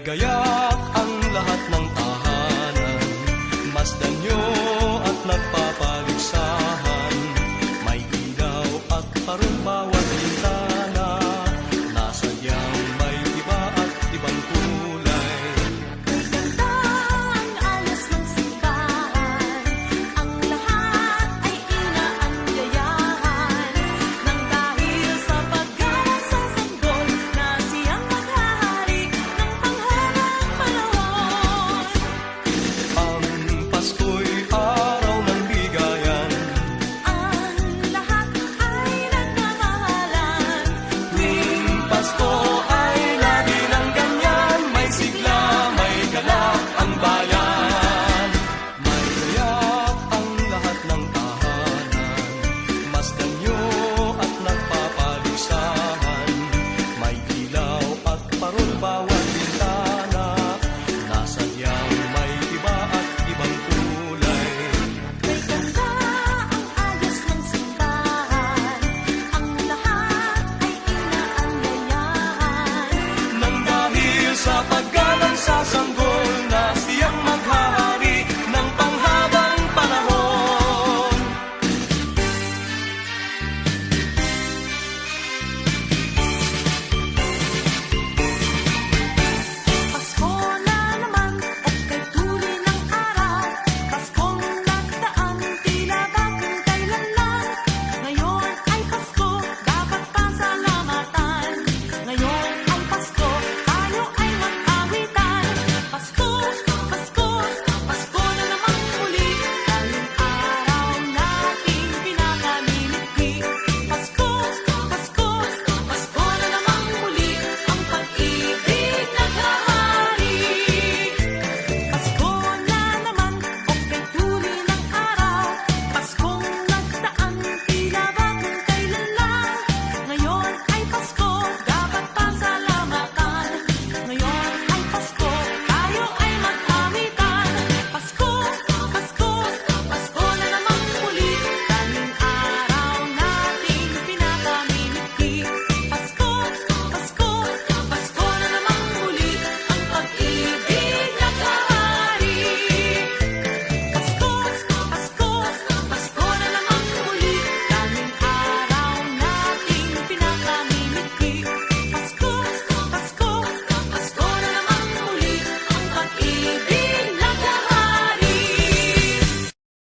gayak ang lahat ng tahanan, masdan nyo at nagpapaligsahan. May ilaw at parol bawat bintana, nasadyang may iba at ibang kulay. Ganda ang ayos ng simbahan, ang lahat ay inaanyayahan. Nang dahil sa paggawa sa sanggol na siyang maghahari ng tanghalang panahon. Ang Pasko'y araw ng bigayan, Ang lahat ay nagmamahalan. tuwing Pasko ay lagi ng ganyan, may sigla, may galak ang bayan. May gayak ang lahat ng tahanan, masdan nyo at nagpapaligsahan. May ilaw at parol bawat bintana, nasadyang may iba at ibang kulay. May ganda ang ayos ng simbahan, ang lahat ay inaanyayahan. Nang dahil sa